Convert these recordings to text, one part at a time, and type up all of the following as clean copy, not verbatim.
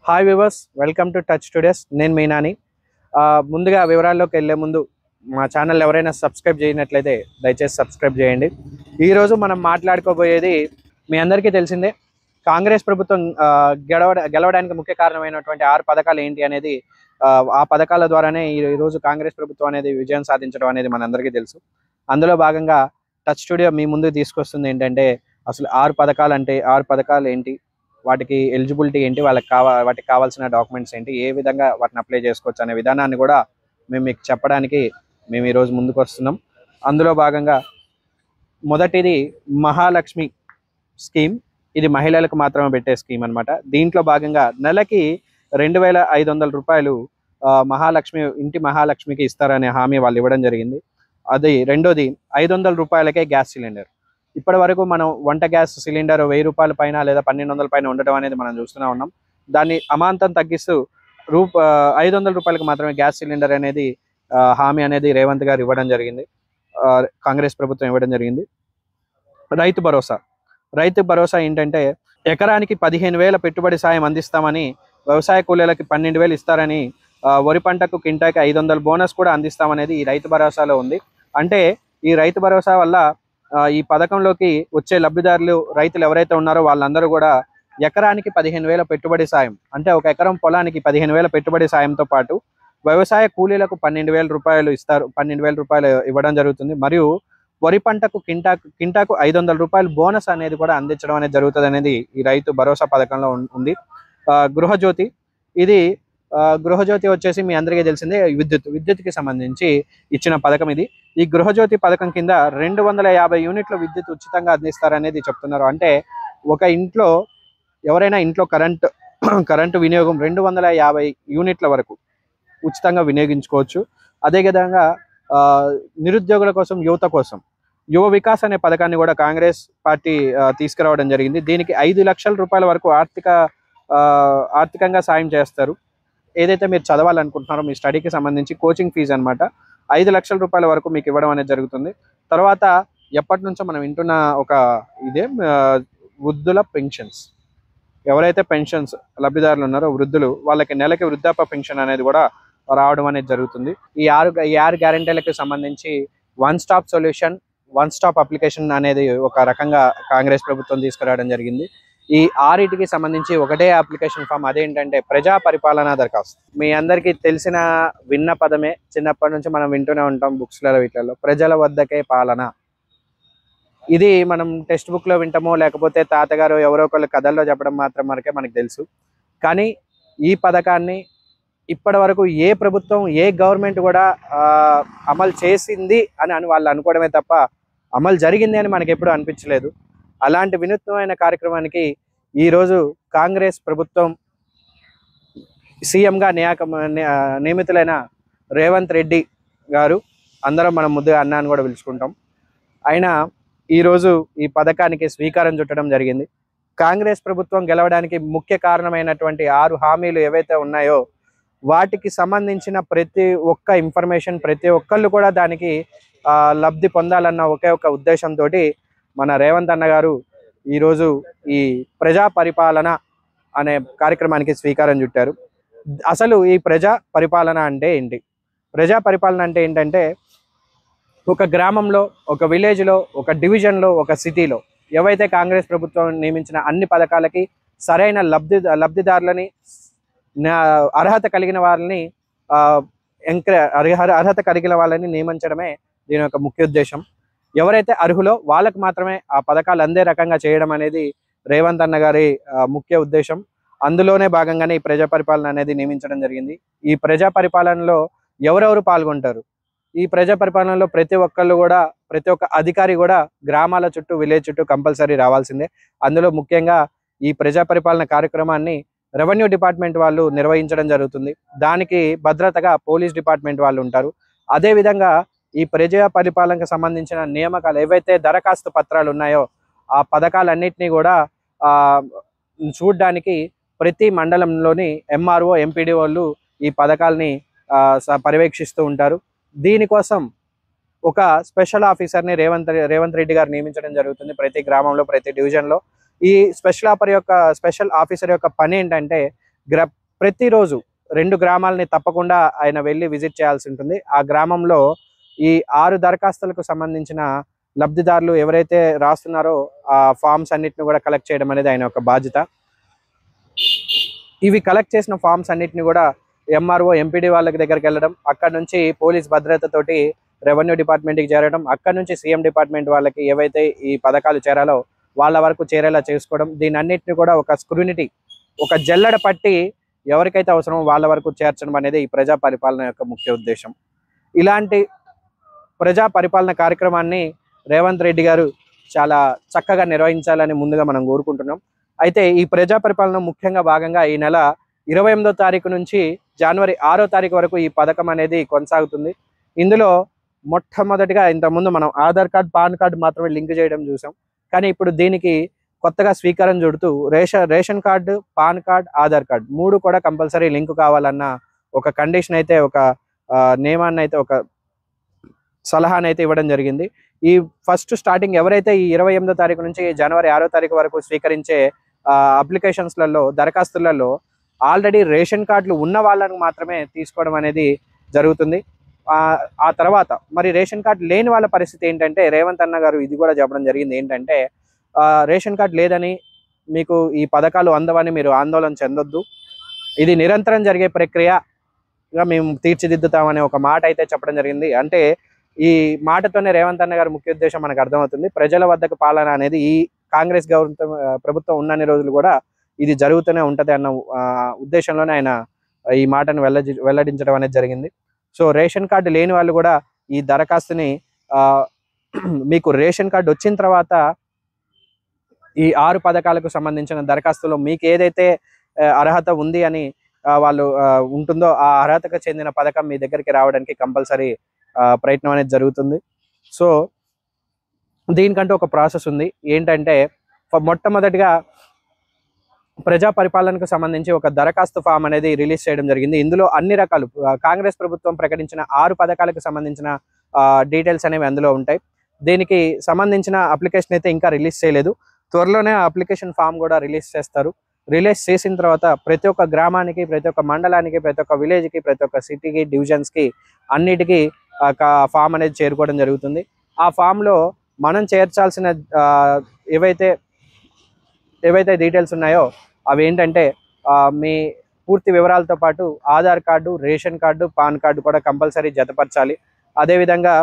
Hi viewers, welcome to touch today's. నేను మీనాని. ముందుగా వివరాల్లోకి వెళ్ళే ముందు మా ఛానల్ ఎవరైనా సబ్స్క్రైబ్ చేయనట్లయితే దయచేసి సబ్స్క్రైబ్ చేయండి. ఈరోజు మనం మాట్లాడుకోబోయేది మీ అందరికీ తెలిసిందే. కాంగ్రెస్ ప్రభుత్వం గెలవడానికి ముఖ్య కారణమైనటువంటి 6 పథకాలు ఏంటి అనేది, ఆ పథకాల ద్వారానే ఈరోజు కాంగ్రెస్ ప్రభుత్వం అనేది విజయం సాధించడం అనేది మనందరికీ తెలుసు. అందులో భాగంగా టచ్ స్టూడియో మీ ముందుకు తీసుకొస్తుంది ఏంటంటే, అసలు 6 పథకాలు ఏంటి, వాటికి ఎలిజిబిలిటీ ఏంటి, వాటికి కావాల్సిన డాక్యుమెంట్స్ ఏంటి, ఏ విధంగా వాటిని అప్లై చేసుకోవచ్చు అనే విధానాన్ని కూడా మేము మీకు చెప్పడానికి మేము ఈరోజు ముందుకు వస్తున్నాం. అందులో భాగంగా మొదటిది మహాలక్ష్మి స్కీమ్. ఇది మహిళలకు మాత్రమే పెట్టే స్కీమ్ అనమాట. దీంట్లో భాగంగా నెలకి 2,500 రూపాయలు ఇంటి మహాలక్ష్మికి ఇస్తారనే హామీ వాళ్ళు ఇవ్వడం జరిగింది. అది రెండోది 500 రూపాయలకే గ్యాస్ సిలిండర్. ఇప్పటి వరకు మనం వంట గ్యాస్ సిలిండర్ 1000 రూపాయల పైన లేదా 1200 పైన ఉండటం అనేది మనం చూస్తూనే ఉన్నాం. దాన్ని అమాంతం తగ్గిస్తూ 500 రూపాయలకు మాత్రమే గ్యాస్ సిలిండర్ అనేది హామీ అనేది రేవంత్ గారు ఇవ్వడం జరిగింది. కాంగ్రెస్ ప్రభుత్వం ఇవ్వడం జరిగింది. రైతు భరోసా ఏంటంటే, ఎకరానికి 15,000 పెట్టుబడి సాయం అందిస్తామని, వ్యవసాయ కూలీలకి 12,000 ఇస్తారని, వరి పంటకు కింటాకి 500 బోనస్ కూడా అందిస్తామనేది ఈ రైతు భరోసాలో ఉంది. అంటే ఈ రైతు భరోసా వల్ల ఈ పథకంలోకి వచ్చే లబ్ధిదారులు రైతులు ఎవరైతే ఉన్నారో వాళ్ళందరూ కూడా ఎకరానికి 15,000 పెట్టుబడి సాయం, అంటే ఒక ఎకరం పొలానికి 15,000 పెట్టుబడి సాయంతో పాటు వ్యవసాయ కూలీలకు 12,000 రూపాయలు ఇస్తారు. 12,000 రూపాయలు ఇవ్వడం జరుగుతుంది. మరియు వరి పంటకు కింటాకు 500 రూపాయలు బోనస్ అనేది కూడా అందించడం అనేది జరుగుతుంది అనేది ఈ రైతు భరోసా పథకంలో ఉంది. గృహజ్యోతి, ఇది గృహజ్యోతి వచ్చేసి మీ అందరికీ తెలిసిందే, విద్యుత్కి సంబంధించి ఇచ్చిన పథకం ఇది. ఈ గృహజ్యోతి పథకం కింద 250 యూనిట్ల విద్యుత్ ఉచితంగా అందిస్తారనేది చెప్తున్నారు. అంటే ఒక ఇంట్లో ఎవరైనా ఇంట్లో కరెంటు వినియోగం 250 యూనిట్ల వరకు ఉచితంగా వినియోగించుకోవచ్చు. అదేవిధంగా నిరుద్యోగుల కోసం, యువత కోసం యువ వికాస్ అనే పథకాన్ని కూడా కాంగ్రెస్ పార్టీ తీసుకురావడం జరిగింది. దీనికి 5 లక్షల రూపాయల వరకు ఆర్థికంగా సాయం చేస్తారు. ఏదైతే మీరు చదవాలనుకుంటున్నారో మీ స్టడీకి సంబంధించి కోచింగ్ ఫీజు అనమాట, 5 లక్షల రూపాయల వరకు మీకు ఇవ్వడం అనేది జరుగుతుంది. తర్వాత ఎప్పటి నుంచో మనం వింటున్న వృద్ధుల పెన్షన్స్, ఎవరైతే పెన్షన్స్ లబ్ధిదారులు ఉన్నారో వృద్ధులు, వాళ్ళకి నెలకి వృద్ధాప్య పెన్షన్ అనేది కూడా రావడం అనేది జరుగుతుంది. ఈ ఆరు గ్యారెంటీలకు సంబంధించి వన్ స్టాప్ అప్లికేషన్ అనేది ఒక రకంగా కాంగ్రెస్ ప్రభుత్వం తీసుకురావడం జరిగింది. ఈ 6టికి సంబంధించి ఒకటే అప్లికేషన్ ఫామ్, అదేంటంటే ప్రజా పరిపాలనా దరఖాస్తు. మీ అందరికీ విన్న పదమే, చిన్నప్పటి నుంచి మనం వింటూనే ఉంటాం బుక్స్లలో, వీటిలలో ప్రజల వద్దకే పాలన. ఇది మనం టెక్స్ట్ బుక్లో వింటామో, లేకపోతే తాతగారు ఎవరో ఒకళ్ళు కథల్లో చెప్పడం మాత్రం మనకి తెలుసు. కానీ ఈ పథకాన్ని ఇప్పటి వరకు ఏ ప్రభుత్వం, ఏ గవర్నమెంట్ కూడా అమలు చేసింది అని వాళ్ళు అనుకోవడమే తప్ప అమలు జరిగింది అని మనకి ఎప్పుడు అనిపించలేదు. అలాంటి వినూత్నమైన కార్యక్రమానికి ఈరోజు కాంగ్రెస్ ప్రభుత్వం సీఎంగా నియమితులైన రేవంత్ రెడ్డి గారు, అందరం మనం ముద్దుగా అన్న అని కూడా పిలుచుకుంటాం, ఆయన ఈరోజు ఈ పథకానికి శ్రీకారం చుట్టడం జరిగింది. కాంగ్రెస్ ప్రభుత్వం గెలవడానికి ముఖ్య కారణమైనటువంటి 6 హామీలు ఏవైతే ఉన్నాయో వాటికి సంబంధించిన ప్రతి ఒక్క ఇన్ఫర్మేషన్, ప్రతి ఒక్కళ్ళు కూడా దానికి లబ్ధి పొందాలన్న ఒకే ఒక ఉద్దేశంతో మన రేవంత్ అన్న గారు ఈరోజు ఈ ప్రజా పరిపాలన అనే కార్యక్రమానికి శ్రీకారం చుట్టారు. అసలు ఈ ప్రజా పరిపాలన అంటే ఏంటి? ప్రజా పరిపాలన అంటే ఏంటంటే, ఒక గ్రామంలో, ఒక విలేజ్లో, ఒక డివిజన్లో, ఒక సిటీలో ఏవైతే కాంగ్రెస్ ప్రభుత్వం నియమించిన అన్ని పథకాలకి సరైన లబ్ధిదారులని, అర్హత కలిగిన వాళ్ళని నియమించడమే దీని యొక్క ముఖ్య ఉద్దేశం. ఎవరైతే అర్హులో వాళ్ళకు మాత్రమే ఆ పథకాలు అందే రకంగా చేయడం అనేది రేవంత్ అన్న గారి ముఖ్య ఉద్దేశం. అందులోనే భాగంగానే ఈ ప్రజా పరిపాలన అనేది నియమించడం జరిగింది. ఈ ప్రజా పరిపాలనలో ఎవరెవరు పాల్గొంటారు? ఈ ప్రజా పరిపాలనలో ప్రతి ఒక్క అధికారి కూడా గ్రామాల చుట్టూ, విలేజ్ చుట్టూ కంపల్సరీ రావాల్సిందే. అందులో ముఖ్యంగా ఈ ప్రజా పరిపాలన కార్యక్రమాన్ని రెవెన్యూ డిపార్ట్మెంట్ వాళ్ళు నిర్వహించడం జరుగుతుంది. దానికి భద్రతగా పోలీస్ డిపార్ట్మెంట్ వాళ్ళు ఉంటారు. అదేవిధంగా ఈ ప్రజా పరిపాలనకు సంబంధించిన నియామకాలు ఏవైతే దరఖాస్తు పత్రాలు ఉన్నాయో ఆ పథకాలన్నింటినీ కూడా చూడడానికి ప్రతి మండలంలోని ఎంఆర్ఓ, ఎంపీడీ వాళ్ళు ఈ పథకాలని పర్యవేక్షిస్తూ ఉంటారు. దీనికోసం ఒక స్పెషల్ ఆఫీసర్ని రేవంత్ రెడ్డి గారు నియమించడం జరుగుతుంది ప్రతి గ్రామంలో, ప్రతి డివిజన్లో. ఈ స్పెషల్ ఆఫీసర్ యొక్క పని ఏంటంటే, ప్రతిరోజు 2 గ్రామాలని తప్పకుండా ఆయన వెళ్ళి విజిట్ చేయాల్సి ఉంటుంది. ఆ గ్రామంలో ఈ 6 దరఖాస్తులకు సంబంధించిన లబ్ధిదారులు ఎవరైతే రాస్తున్నారో ఆ ఫామ్స్ అన్నిటిని కూడా కలెక్ట్ చేయడం అనేది ఆయన యొక్క బాధ్యత. ఇవి కలెక్ట్ చేసిన ఫామ్స్ అన్నిటిని కూడా ఎంఆర్ఓ ఎంపీడీ వాళ్ళకి దగ్గరికి వెళ్ళడం, అక్కడ నుంచి పోలీస్ భద్రతతోటి రెవెన్యూ డిపార్ట్మెంట్కి చేరడం, అక్కడ నుంచి సీఎం డిపార్ట్మెంట్ వాళ్ళకి ఏవైతే ఈ పథకాలు చేరాలో వాళ్ళ వరకు చేరేలా చేసుకోవడం, దీని అన్నిటిని కూడా ఒక స్క్రూనిటీ, ఒక జల్లెడ పట్టి ఎవరికైతే అవసరమో వాళ్ళ వరకు చేర్చడం అనేది ఈ ప్రజా పరిపాలన యొక్క ముఖ్య ఉద్దేశం. ఇలాంటి ప్రజా పరిపాలన కార్యక్రమాన్ని రేవంత్ రెడ్డి గారు చాలా చక్కగా నిర్వహించాలని ముందుగా మనం కోరుకుంటున్నాం. అయితే ఈ ప్రజా పరిపాలన ముఖ్యంగా భాగంగా ఈ నెల 28వ తారీఖు నుంచి జనవరి 6వ తారీఖు వరకు ఈ పథకం అనేది కొనసాగుతుంది. ఇందులో మొట్టమొదటిగా ఇంతకుముందు మనం ఆధార్ కార్డ్, పాన్ కార్డు మాత్రమే లింక్ చేయడం చూసాం. కానీ ఇప్పుడు దీనికి కొత్తగా స్వీకారం చుడుతూ ration card, PAN card, Aadhaar card 3 కూడా కంపల్సరీ లింక్ కావాలన్న ఒక కండిషన్ అయితే, ఒక నియమాన్ని అయితే, ఒక సలహాని అయితే ఇవ్వడం జరిగింది. ఈ ఫస్ట్ స్టార్టింగ్ ఎవరైతే ఈ 28వ తారీఖు నుంచి జనవరి 6వ తారీఖు వరకు స్వీకరించే అప్లికేషన్స్లలో, దరఖాస్తులలో ఆల్రెడీ రేషన్ కార్డులు ఉన్న వాళ్ళని మాత్రమే తీసుకోవడం అనేది జరుగుతుంది. ఆ తర్వాత మరి రేషన్ కార్డు లేని వాళ్ళ పరిస్థితి ఏంటంటే, రేవంత్ అన్న గారు ఇది కూడా చెప్పడం జరిగింది ఏంటంటే, రేషన్ కార్డు లేదని మీకు ఈ పథకాలు అందవని మీరు ఆందోళన చెందొద్దు, ఇది నిరంతరం జరిగే ప్రక్రియగా మేము తీర్చిదిద్దుతామనే ఒక మాట అయితే చెప్పడం జరిగింది. అంటే ఈ మాటతోనే రేవంత్ అన్న గారి ముఖ్య ఉద్దేశం మనకు అర్థమవుతుంది. ప్రజల వద్దకు పాలన అనేది ఈ కాంగ్రెస్ ప్రభుత్వం ఉన్నన్ని రోజులు కూడా ఇది జరుగుతూనే ఉంటది అన్న ఉద్దేశంలోనే ఆయన ఈ మాటను వెల్లడించడం అనేది జరిగింది. సో రేషన్ కార్డు లేని వాళ్ళు కూడా ఈ దరఖాస్తుని మీకు రేషన్ కార్డు వచ్చిన తర్వాత ఈ 6 పథకాలకు సంబంధించిన దరఖాస్తులో మీకు ఏదైతే అర్హత ఉంది అని వాళ్ళు ఉంటుందో ఆ అర్హతకు చెందిన పథకం మీ దగ్గరికి రావడానికి కంపల్సరీ ప్రయత్నం అనేది జరుగుతుంది. సో దీనికంటూ ఒక ప్రాసెస్ ఉంది. ఏంటంటే మొట్టమొదటిగా ప్రజా పరిపాలనకు సంబంధించి ఒక దరఖాస్తు ఫామ్ అనేది రిలీజ్ చేయడం జరిగింది. ఇందులో అన్ని రకాలు కాంగ్రెస్ ప్రభుత్వం ప్రకటించిన 6 పథకాలకు సంబంధించిన డీటెయిల్స్ అనేవి అందులో ఉంటాయి. దీనికి సంబంధించిన అప్లికేషన్ అయితే ఇంకా రిలీజ్ చేయలేదు. త్వరలోనే ఆ అప్లికేషన్ ఫామ్ కూడా రిలీజ్ చేస్తారు. రిలీజ్ చేసిన తర్వాత ప్రతి ఒక్క గ్రామానికి, ప్రతి ఒక్క మండలానికి, ప్రతి ఒక్క విలేజ్కి, ప్రతి ఒక్క సిటీకి, డివిజన్స్కి అన్నిటికీ ఫామ్ అనేది చేరుకోవడం జరుగుతుంది. ఆ ఫామ్లో మనం చేర్చాల్సిన ఏవైతే డీటెయిల్స్ ఉన్నాయో అవి ఏంటంటే, మీ పూర్తి వివరాలతో పాటు Aadhaar card, ration card, pan card కూడా కంపల్సరీ జతపరచాలి. అదేవిధంగా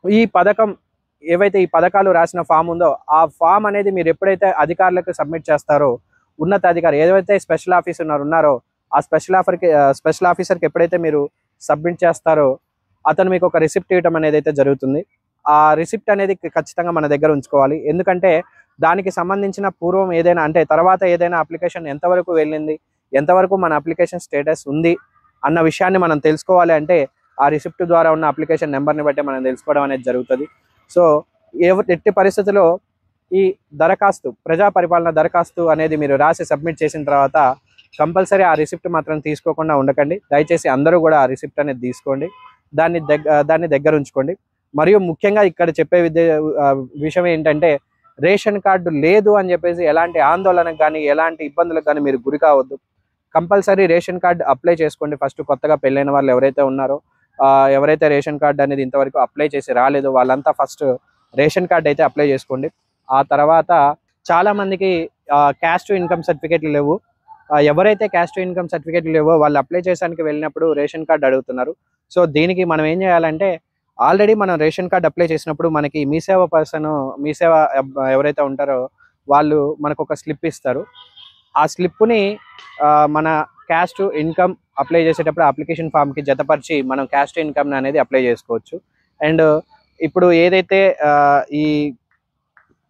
ఈ పథకాలు రాసిన ఫామ్ ఉందో ఆ ఫామ్ అనేది మీరు ఎప్పుడైతే అధికారులకు సబ్మిట్ చేస్తారో, ఉన్నతాధికారి ఏదైతే స్పెషల్ ఆఫీసర్ ఉన్నారో ఆ స్పెషల్ ఆఫీసర్కి ఎప్పుడైతే మీరు సబ్మిట్ చేస్తారో అతను మీకు ఒక రిసిప్ట్ ఇవ్వడం అనేది అయితే జరుగుతుంది. ఆ రిసిప్ట్ అనేది ఖచ్చితంగా మన దగ్గర ఉంచుకోవాలి. ఎందుకంటే దానికి సంబంధించిన పూర్వం ఏదైనా, అంటే తర్వాత ఏదైనా అప్లికేషన్ ఎంతవరకు వెళ్ళింది, ఎంతవరకు మన అప్లికేషన్ స్టేటస్ ఉంది అన్న విషయాన్ని మనం తెలుసుకోవాలి అంటే ఆ రిసిప్ట్ ద్వారా ఉన్న అప్లికేషన్ నెంబర్ని బట్టి మనం తెలుసుకోవడం అనేది జరుగుతుంది. సో ఎట్టి పరిస్థితుల్లో ఈ ప్రజా పరిపాలన దరఖాస్తు అనేది మీరు రాసి సబ్మిట్ చేసిన తర్వాత కంపల్సరీ ఆ రిసిప్ట్ మాత్రం తీసుకోకుండా ఉండకండి. దయచేసి అందరూ కూడా ఆ రిసిప్ట్ అనేది తీసుకోండి, దాన్ని దగ్గర ఉంచుకోండి. మరియు ముఖ్యంగా ఇక్కడ చెప్పే విషయం ఏంటంటే, రేషన్ కార్డు లేదు అని చెప్పేసి ఎలాంటి ఆందోళనకు కానీ ఎలాంటి ఇబ్బందులకు కానీ మీరు గురి కావద్దు. కంపల్సరీ రేషన్ కార్డు అప్లై చేసుకోండి. ఫస్ట్ కొత్తగా పెళ్ళైన వాళ్ళు ఎవరైతే ఉన్నారో, ఎవరైతే రేషన్ కార్డు అనేది ఇంతవరకు అప్లై చేసి రాలేదో వాళ్ళంతా ఫస్ట్ రేషన్ కార్డు అయితే అప్లై చేసుకోండి. ఆ తర్వాత చాలామందికి క్యాస్ట్ ఇన్కమ్ సర్టిఫికేట్లు లేవు. ఎవరైతే క్యాస్ట్ ఇన్కమ్ సర్టిఫికేట్లు లేవో వాళ్ళు అప్లై చేయడానికి వెళ్ళినప్పుడు రేషన్ కార్డు అడుగుతున్నారు. సో దీనికి మనం ఏం చేయాలంటే, ఆల్రెడీ మనం రేషన్ కార్డు అప్లై చేసినప్పుడు మనకి మీ సేవ ఎవరైతే ఉంటారో వాళ్ళు మనకు ఒక స్లిప్ ఇస్తారు. ఆ స్లిప్ని మన క్యాస్ట్ ఇన్కమ్ అప్లై చేసేటప్పుడు అప్లికేషన్ ఫామ్కి జతపరిచి మనం క్యాస్ట్ ఇన్కమ్ అనేది అప్లై చేసుకోవచ్చు. అండ్ ఇప్పుడు ఏదైతే ఈ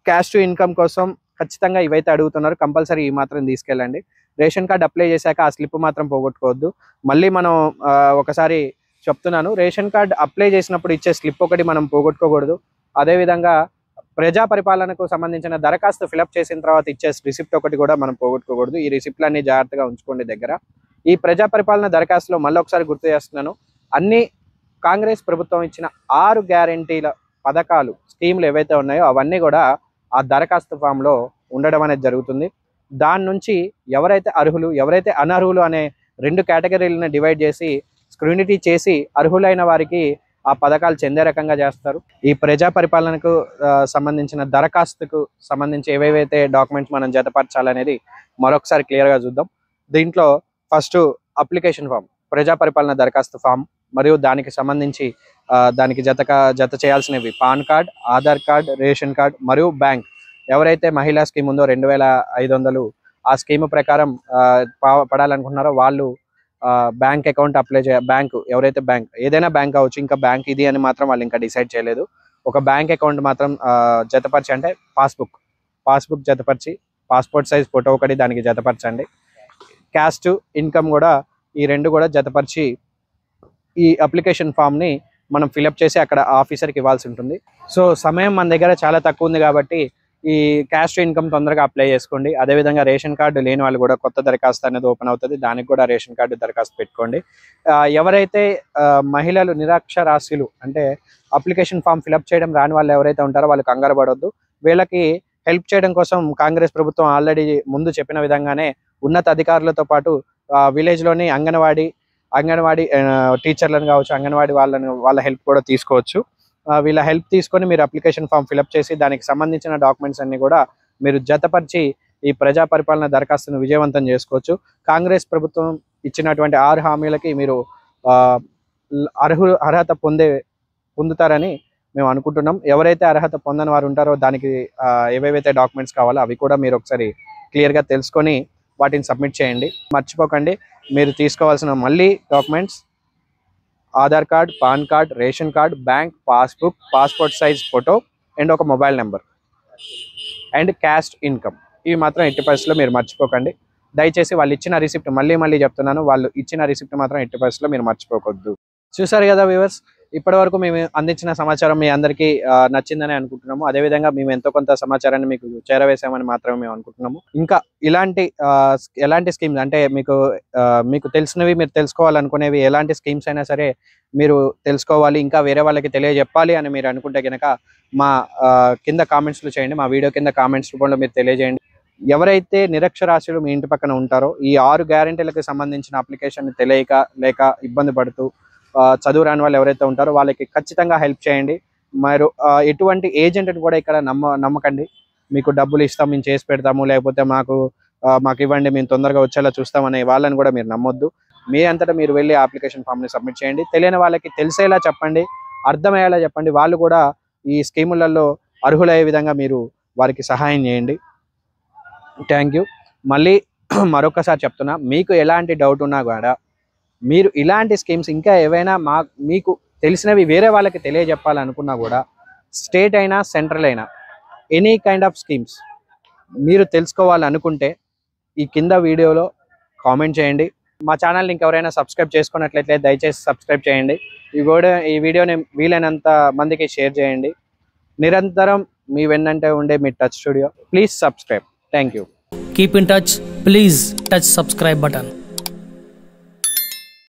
క్యాస్ట్ ఇన్కమ్ కోసం ఖచ్చితంగా ఇవైతే అడుగుతున్నారు, కంపల్సరీ ఈ మాత్రం తీసుకెళ్ళండి. రేషన్ కార్డు అప్లై చేశాక ఆ స్లిప్ మాత్రం పోగొట్టుకోవద్దు. మళ్ళీ మనం ఒకసారి చెప్తున్నాను, రేషన్ కార్డు అప్లై చేసినప్పుడు ఇచ్చే స్లిప్ ఒకటి మనం పోగొట్టుకోకూడదు. అదేవిధంగా ప్రజా పరిపాలనకు సంబంధించిన దరఖాస్తు ఫిలప్ చేసిన తర్వాత ఇచ్చే రిసిప్ట్ ఒకటి కూడా మనం పోగొట్టుకోకూడదు. ఈ రిసిప్ట్లన్నీ జాగ్రత్తగా ఉంచుకోండి దగ్గర. ఈ ప్రజా పరిపాలన దరఖాస్తులో మళ్ళీ ఒకసారి గుర్తు చేస్తున్నాను, అన్ని కాంగ్రెస్ ప్రభుత్వం ఇచ్చిన 6 గ్యారంటీల పథకాలు, స్కీములు ఏవైతే ఉన్నాయో అవన్నీ కూడా ఆ దరఖాస్తు ఫామ్లో ఉండడం అనేది జరుగుతుంది. దాని నుంచి ఎవరైతే అర్హులు ఎవరైతే అనర్హులు అనే 2 కేటగిరీలను డివైడ్ చేసి స్క్రూనిటీ చేసి అర్హులైన వారికి ఆ పథకాలు చెందే రకంగా చేస్తారు. ఈ ప్రజా పరిపాలనకు సంబంధించిన దరఖాస్తుకు సంబంధించి ఏవేవైతే డాక్యుమెంట్స్ మనం జతపరచాలనేది మరొకసారి క్లియర్గా చూద్దాం. దీంట్లో ఫస్ట్ అప్లికేషన్ ఫామ్, ప్రజా పరిపాలన దరఖాస్తు ఫామ్ మరియు దానికి సంబంధించి దానికి జత చేయాల్సినవి PAN card, Aadhaar card, ration card మరియు బ్యాంక్. ఎవరైతే మహిళా స్కీమ్ ఉందో 2500 ఆ స్కీమ్ ప్రకారం పడాలనుకుంటున్నారో వాళ్ళు బ్యాంక్ అకౌంట్ అప్లై బ్యాంకు ఎవరైతే బ్యాంక్ ఏదైనా బ్యాంక్ అవ్వచ్చు, ఇంకా బ్యాంక్ ఇది అని మాత్రం వాళ్ళు ఇంకా డిసైడ్ చేయలేదు. ఒక బ్యాంక్ అకౌంట్ మాత్రం జతపరిచి, అంటే పాస్బుక్ జతపరిచి, పాస్పోర్ట్ సైజ్ ఫోటో ఒకటి దానికి జతపరచండి. క్యాస్ట్, ఇన్కమ్ కూడా ఈ 2 కూడా జతపరిచి ఈ అప్లికేషన్ ఫామ్ని మనం ఫిలప్ చేసి అక్కడ ఆఫీసర్కి ఇవ్వాల్సి ఉంటుంది. సో సమయం మన దగ్గర చాలా తక్కువ ఉంది కాబట్టి ఈ క్యాస్ట్ ఇన్కమ్ తొందరగా అప్లై చేసుకోండి. అదేవిధంగా రేషన్ కార్డు లేని వాళ్ళు కూడా కొత్త దరఖాస్తు అనేది ఓపెన్ అవుతుంది, దానికి కూడా రేషన్ కార్డు దరఖాస్తు పెట్టుకోండి. ఎవరైతే మహిళలు నిరక్షరాస్యులు అంటే అప్లికేషన్ ఫామ్ ఫిలప్ చేయడం రాని వాళ్ళు ఎవరైతే ఉంటారో వాళ్ళు కంగారు పడవద్దు. వీళ్ళకి హెల్ప్ చేయడం కోసం కాంగ్రెస్ ప్రభుత్వం ఆల్రెడీ ముందు చెప్పిన విధంగానే ఉన్నత అధికారులతో పాటు విలేజ్లోని అంగన్వాడీ టీచర్లను కావచ్చు, అంగన్వాడీ వాళ్ళ హెల్ప్ కూడా తీసుకోవచ్చు. వీళ్ళ హెల్ప్ తీసుకొని మీరు అప్లికేషన్ ఫామ్ ఫిలప్ చేసి దానికి సంబంధించిన డాక్యుమెంట్స్ అన్ని కూడా మీరు జతపరిచి ఈ ప్రజా పరిపాలన దరఖాస్తును విజయవంతం చేసుకోవచ్చు. కాంగ్రెస్ ప్రభుత్వం ఇచ్చినటువంటి 6 హామీలకి మీరు అర్హత పొందుతారని మేము అనుకుంటున్నాం. ఎవరైతే అర్హత పొందని వారు ఉంటారో దానికి ఏవేవైతే డాక్యుమెంట్స్ కావాలో అవి కూడా మీరు ఒకసారి క్లియర్గా తెలుసుకొని వాటిని సబ్మిట్ చేయండి. మర్చిపోకండి, మీరు తీసుకోవాల్సిన మళ్ళీ documents Aadhaar card, PAN card, ration card, bank passbook, passport size photo and ఒక mobile number and caste income. ఇవి మాత్రం ఎట్టి పరిస్థితుల్లో మీరు మర్చిపోకండి. దయచేసి వాళ్ళు ఇచ్చిన రిసిప్ట్ మళ్ళీ చెప్తున్నాను, వాళ్ళు ఇచ్చిన రిసిప్ట్ మాత్రం ఎట్టి పరిస్థితుల్లో మీరు మర్చిపోవద్దు. చూసారు కదా వ్యూవర్స్, ఇప్పటివరకు మేము అందించిన సమాచారం మీ అందరికీ నచ్చిందని అనుకుంటున్నాము. అదేవిధంగా మేము ఎంతో కొంత సమాచారాన్ని మీకు చేరవేసామని మాత్రమే మేము అనుకుంటున్నాము. ఇంకా ఎలాంటి స్కీమ్స్ అంటే మీకు తెలిసినవి మీరు తెలుసుకోవాలనుకునేవి ఎలాంటి స్కీమ్స్ అయినా సరే మీరు తెలుసుకోవాలి, ఇంకా వేరే వాళ్ళకి తెలియజెప్పాలి అని మీరు అనుకుంటే కనుక మా కింద కామెంట్స్లో చేయండి, మా వీడియో కింద కామెంట్స్ రూపంలో మీరు తెలియజేయండి. ఎవరైతే నిరక్షరాస్యులు మీ ఇంటి పక్కన ఉంటారో ఈ 6 గ్యారెంటీలకు సంబంధించిన అప్లికేషన్ తెలియక లేక ఇబ్బంది పడుతూ చదువు రాని వాళ్ళు ఎవరైతే ఉంటారో వాళ్ళకి ఖచ్చితంగా హెల్ప్ చేయండి. మరి ఎటువంటి ఏజెంట్ని కూడా ఇక్కడ నమ్మకండి. మీకు డబ్బులు ఇస్తాం, మేము చేసి పెడతాము, లేకపోతే మాకు ఇవ్వండి, మేము తొందరగా వచ్చేలా చూస్తామనే వాళ్ళని కూడా మీరు నమ్మొద్దు. మీ అంతటా మీరు వెళ్ళి అప్లికేషన్ ఫామ్ని సబ్మిట్ చేయండి. తెలియని వాళ్ళకి తెలిసేలా చెప్పండి, అర్థమయ్యేలా చెప్పండి. వాళ్ళు కూడా ఈ స్కీములలో అర్హులయ్యే విధంగా మీరు వారికి సహాయం చేయండి. Thank you. మళ్ళీ మరొకసారి చెప్తున్నా, మీకు ఎలాంటి డౌట్ ఉన్నా కూడా మీరు ఇలాంటి స్కీమ్స్ ఇంకా ఏవైనా మీకు తెలిసినవి వేరే వాళ్ళకి తెలియజెప్పాలనుకున్నా కూడా స్టేట్ అయినా సెంట్రల్ అయినా ఎనీ కైండ్ ఆఫ్ స్కీమ్స్ మీరు తెలుసుకోవాలనుకుంటే ఈ కింద వీడియోలో కామెంట్ చేయండి. మా ఛానల్ని ఇంకెవరైనా సబ్స్క్రైబ్ చేసుకున్నట్లయితే దయచేసి సబ్స్క్రైబ్ చేయండి. ఈ వీడియోని వీలైనంత మందికి షేర్ చేయండి. నిరంతరం మీ వెన్నంటే ఉండే మీ touch studio. Please subscribe. Thank you. Keep in touch. Please touch subscribe button.